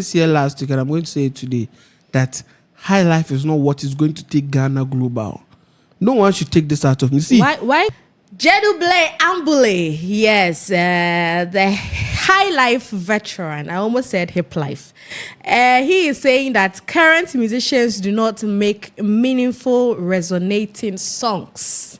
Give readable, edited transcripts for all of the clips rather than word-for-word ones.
this year last week, and I'm going to say it today, that high life is not what is going to take Ghana global. No one should take this out of me. See, why? Gyedu-Blay Ambolley, yes, the Highlife veteran. I almost said hip life. He is saying that current musicians do not make meaningful, resonating songs.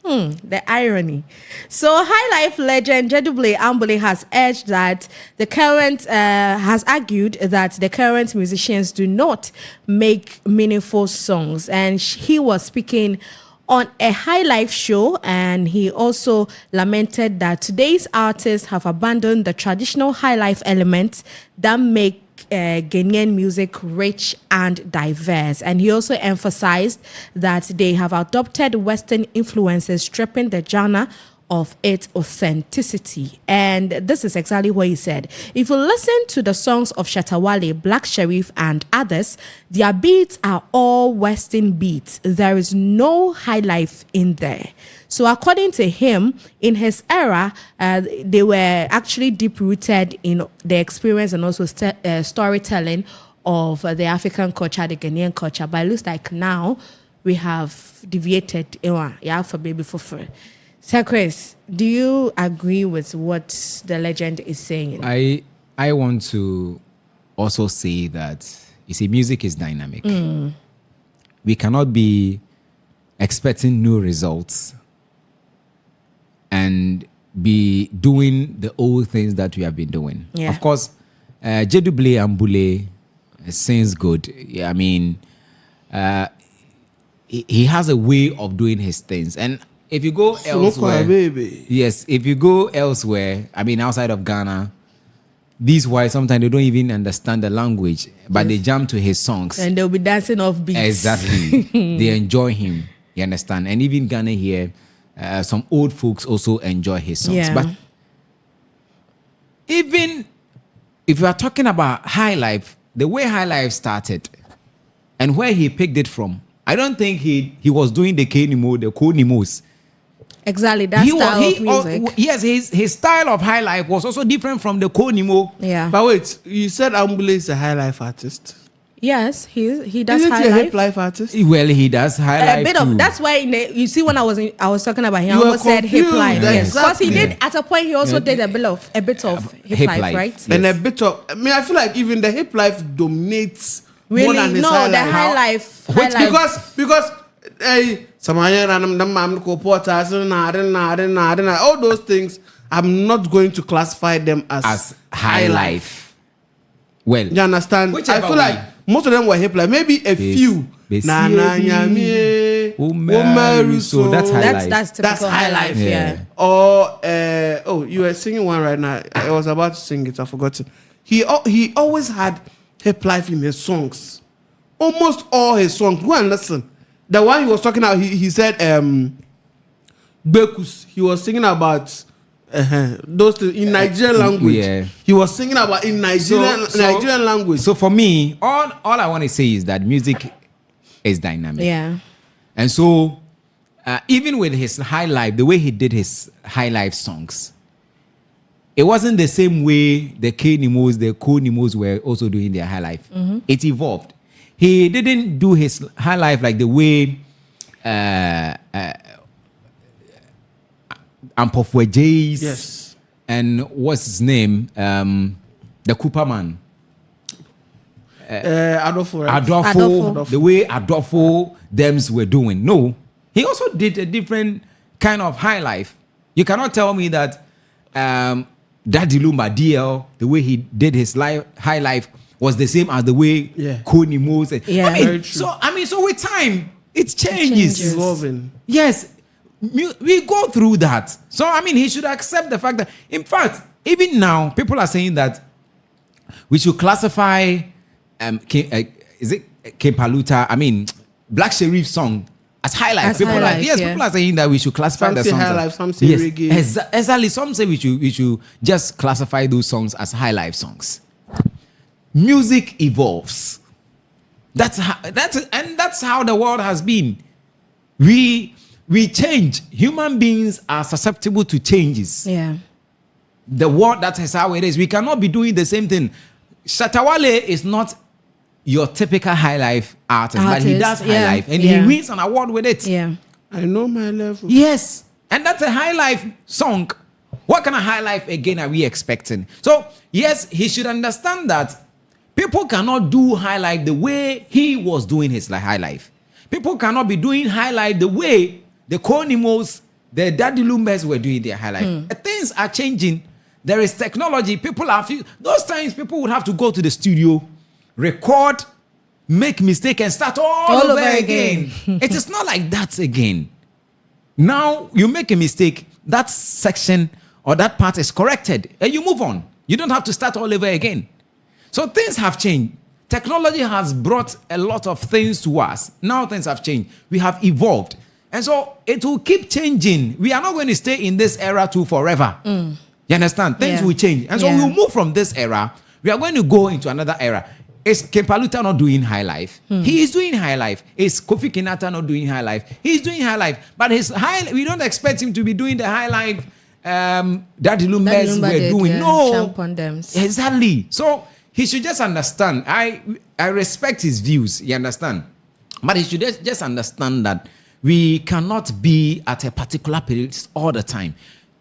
The irony. So, Highlife legend Gyedu-Blay Ambolley has urged that has argued that the current musicians do not make meaningful songs, and he was speaking on a Highlife show, and he also lamented that today's artists have abandoned the traditional Highlife elements that make Ghanaian music rich and diverse. And he also emphasized that they have adopted Western influences, stripping the genre of its authenticity. And this is exactly what he said. If you listen to the songs of Shatta Wale, Black Sherif, and others, their beats are all Western beats. There is no high life in there. So according to him, in his era, they were actually deep-rooted in the experience and also storytelling of the African culture, the Ghanaian culture. But it looks like now we have deviated. Yeah, for baby for free. Sir Chris, do you agree with what the legend is saying? I want to also say that, you see, music is dynamic. We cannot be expecting new results and be doing the old things that we have been doing. Yeah. Of course, Gyedu-Blay Ambolley sings good. Yeah, I mean, he has a way of doing his things. And if you go elsewhere, yes, if you go elsewhere, I mean, outside of Ghana, these whites sometimes they don't even understand the language, but they jump to his songs and they'll be dancing off beats. Exactly, they enjoy him. You understand? And even Ghana here, some old folks also enjoy his songs. Yeah. But even if you are talking about High Life, the way High Life started and where he picked it from, I don't think he was doing the Kenimo, the Konimos. Exactly, that style of music. Yes, his style of High Life was also different from the Konimo. Yeah. But wait, you said Ambolley is a high life artist. Yes, he does Isn't high he a life. hip life artist? Well, he does High Life too. That's why you see when I was talking about him, I You were almost said hip confused, life. Yes, because he exactly. did at a point. He also did a bit of hip life, right? Yes. And a bit of, I mean, I feel like even the hip life domates more Really, than his no, high the life. high life. Which- High life. Because all those things, I'm not going to classify them as High Life. Well, You understand? Whichever I feel way. like most of them were hip life. Maybe a few. Na na nyame, Umeru, so that's High Life. That's typical That's high life. Yeah. Or you were singing one right now. I was about to sing it. I forgot it. He always had hip life in his songs. Almost all his songs. Go and listen. The one he was talking about, he said Bekus. He was singing about those things in Nigerian language. Yeah. He was singing about in Nigerian language. So for me, all I want to say is that music is dynamic. Yeah. And so, even with his High Life, the way he did his High Life songs, it wasn't the same way the K-Nimos, the Co-Nimos were also doing their High Life. It evolved. He didn't do his High Life like the way Ampofwe Jays, yes. and what's his name? The Cooper man. Adolfo, right? Adolfo. The way Adolfo thems were doing. No, he also did a different kind of High Life. You cannot tell me that Daddy Lumba DL, the way he did his High Life was the same as the way Koni Mose. Yeah, very true. So with time, it changes. Evolving. Yes, we go through that. So I mean, he should accept the fact that, in fact, even now, people are saying that we should classify, is it Kempaluta? I mean, Black Sherif song as High Life. People are saying that we should classify Some the say songs. High Life, some say reggae. Exactly. Some say we should just classify those songs as High Life songs. Music evolves. That's how the world has been. We change. Human beings are susceptible to changes. Yeah. The world, that is how it is. We cannot be doing the same thing. Shatawale is not your typical Highlife artist, but he does Highlife, and he wins an award with it. Yeah. I know my level. Yes, and that's a Highlife song. What kind of Highlife again are we expecting? So yes, he should understand that people cannot do Highlife the way he was doing his Highlife. People cannot be doing Highlife the way the Konimos, the Daddy Lumbers were doing their Highlife. Things are changing. There is technology. People are those times people would have to go to the studio, record, make mistake, and start all over again. It is not like that again. Now you make a mistake, that section or that part is corrected, and you move on. You don't have to start all over again. So things have changed. Technology has brought a lot of things to us. Now things have changed. We have evolved. And so it will keep changing. We are not going to stay in this era too forever. You understand? Things will change. And so we'll move from this era. We are going to go into another era. Is Kempaluta not doing Highlife? He is doing Highlife. Is Kofi Kinata not doing Highlife? He is doing Highlife. But we don't expect him to be doing the Highlife Daddy Lumbers were doing. No. Exactly. So he should just understand. I respect his views. You understand? But he should just understand that we cannot be at a particular place all the time.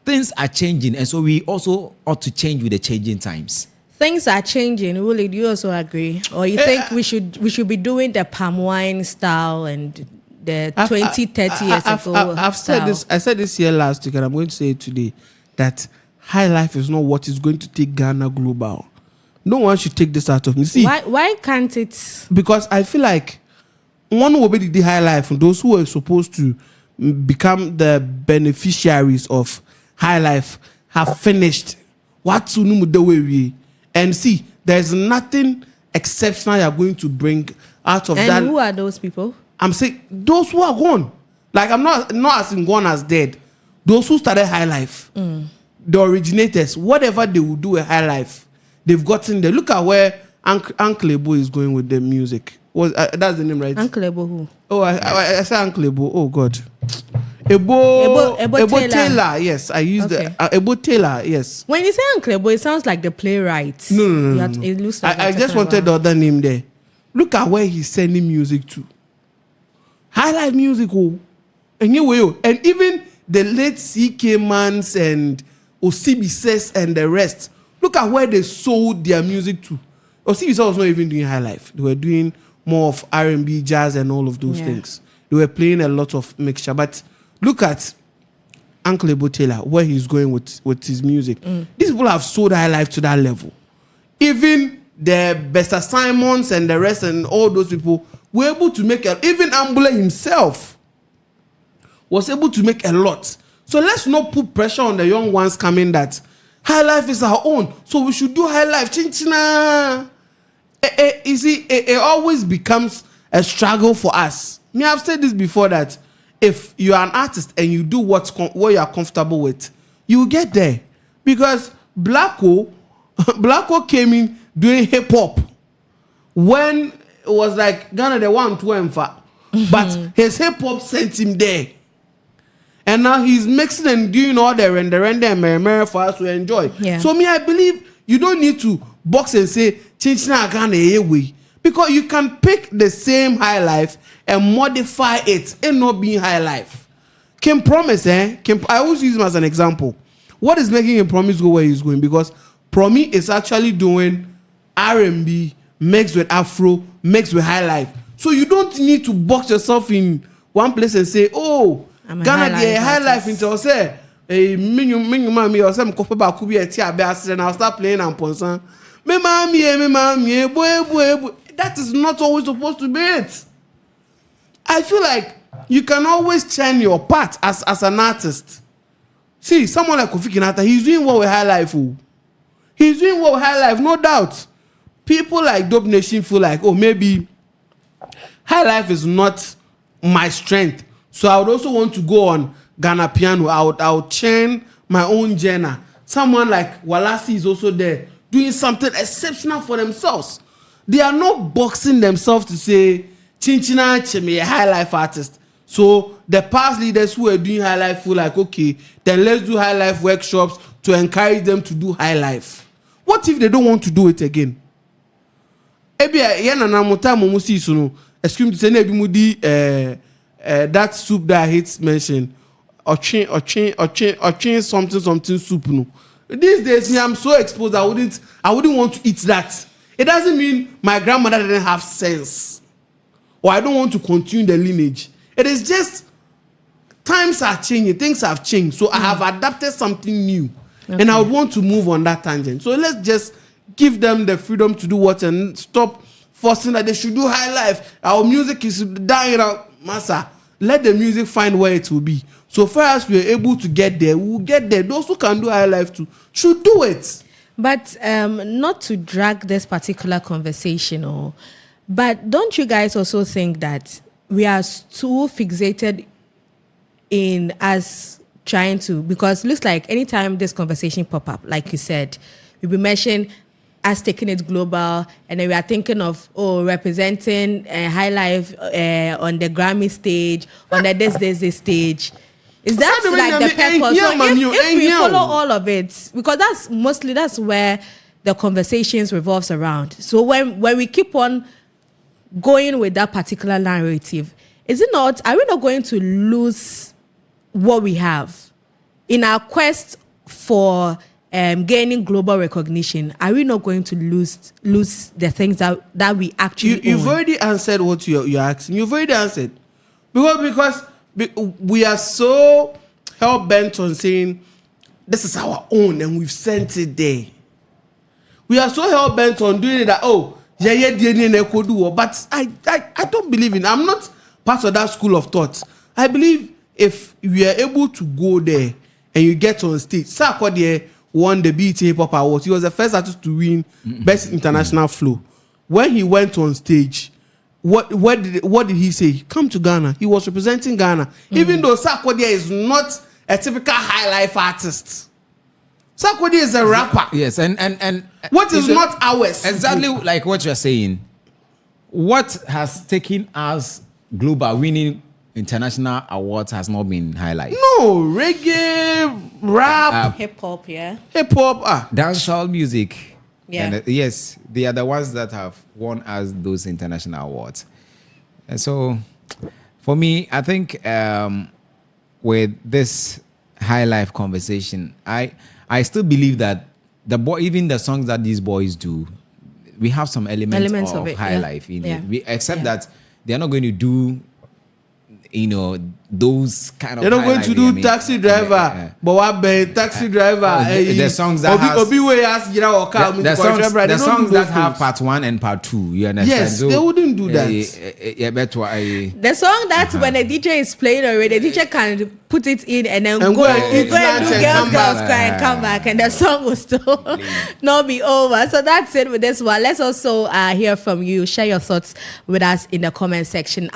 Things are changing, and so we also ought to change with the changing times. Things are changing. Willie, do you also agree? Or you think we should be doing the palm wine style and the 20, 30 years ago I've said this. I said this here last week, and I'm going to say it today, that Highlife is not what is going to take Ghana global. No one should take this out of me. See, why can't it? Because I feel like one will be the Highlife, and those who are supposed to become the beneficiaries of Highlife have finished. What's the way we? And see, there's nothing exceptional you're going to bring out of that. And who are those people? I'm saying those who are gone. Like, I'm not as in gone as dead. Those who started Highlife, the originators, whatever they will do with Highlife, they've gotten there. Look at where Uncle Ebo is going with the music. That's the name, right? Uncle Ebo who? Oh, I said Uncle Ebo. Oh God. Ebo Taylor. Yes, I used the Ebo Taylor. Yes. When you say Uncle Ebo, it sounds like the playwright. No. It looks like I just wanted the other name there. Look at where he's sending music to. Highlife music, and even the late CK Mans and Osibisses and the rest. Look at where they sold their music to. Osibisses was not even doing Highlife. They were doing more of R&B, jazz, and all of those things. They were playing a lot of mixture. But look at Uncle Ebo Taylor, where he's going with his music. These people have sold Highlife to that level. Even the Bester Simons and the rest and all those people were able to make even Ambolley himself was able to make a lot. So let's not put pressure on the young ones coming that Highlife is our own, so we should do Highlife. Chinchina. You see, it always becomes a struggle for us. Me, I've said this before, that if you are an artist and you do what you are comfortable with, you will get there. Because Blacko came in doing hip hop when it was like Ghana the one to him, but his hip hop sent him there. And now he's mixing and doing all the render and merry for us to enjoy. Yeah. So me, I believe you don't need to box and say, Chinchina Ghana way. Because you can pick the same Highlife and modify it and not being Highlife. Kim Promise, I always use him as an example. What is making him Promise go where he's going? Because Promise is actually doing R&B mixed with Afro, mixed with Highlife. So you don't need to box yourself in one place and say, oh, Ghana the Highlife into say, mami or some coffee ba kubi eti abe asre and I'll start playing and ponsan. Me mami, boy. That is not always supposed to be it. I feel like you can always change your part as an artist. See, someone like Kofi Kinata, he's doing what with Highlife. He's doing what with Highlife, no doubt. People like Dope Nation feel like, oh, maybe Highlife is not my strength. So I would also want to go on Ghana piano. I would chain my own genre. Someone like Walasi is also there doing something exceptional for themselves. They are not boxing themselves to say, Chinchina Cheme, a Highlife artist. So the past leaders who are doing Highlife feel like, okay, then let's do Highlife workshops to encourage them to do Highlife. What if they don't want to do it again? Ebia ye na na mota mo musi so no. Excuse me say na ebi mu di that soup that I hate mention. Ochin something soup no. These days me I'm so exposed I wouldn't want to eat that. It doesn't mean my grandmother didn't have sense or I don't want to continue the lineage. It is just times are changing, things have changed. So I have adapted something new. Okay. And I would want to move on that tangent. So let's just give them the freedom to do what and stop forcing that they should do high life. Our music is dying out, massa. Let the music find where it will be. So far as we are able to get there, we'll get there. Those who can do high life too should do it. But not to drag this particular conversation, but don't you guys also think that we are too fixated in us trying to, because it looks like anytime this conversation pop up, like you said, we mentioned us taking it global, and then we are thinking of representing High Life on the Grammy stage, on the this stage. Is that like the purpose? So if we follow all of it, because that's where the conversations revolves around. So when we keep on going with that particular narrative, is it not? Are we not going to lose what we have in our quest for gaining global recognition? Are we not going to lose the things that we actually You've already answered what you're asking. You've already answered because we are so hell bent on saying this is our own and we've sent it there. We are so hell bent on doing it that but I don't believe in. I'm not part of that school of thought. I believe if we are able to go there and you get on stage, Sarkodie won the BET Hip Hop Awards. He was the first artist to win Best International Flow. When he went on stage, what did he say? Come to Ghana. He was representing Ghana, even though Sarkodie is not a typical high life artist. Sarkodie is a rapper. Yes, and what is not ours? Exactly like what you're saying. What has taken us global, winning international awards, has not been highlighted. No, reggae, rap, hip hop, dancehall music. Yeah. And, yes, they are the ones that have won us those international awards. And so, for me, I think with this high life conversation, I still believe that even the songs that these boys do, we have some elements of high life in it. Except that they are not going to do, those kind of. They're not going to do taxi driver, but what taxi driver? The songs that the songs that have part 1 and part 2. You understand? Yes, they wouldn't do that. The song that when a DJ is playing already, the DJ can put it in and then go and do girls cry and come back, and the song will still not be over. So that's it with this one. Let's also hear from you. Share your thoughts with us in the comment section.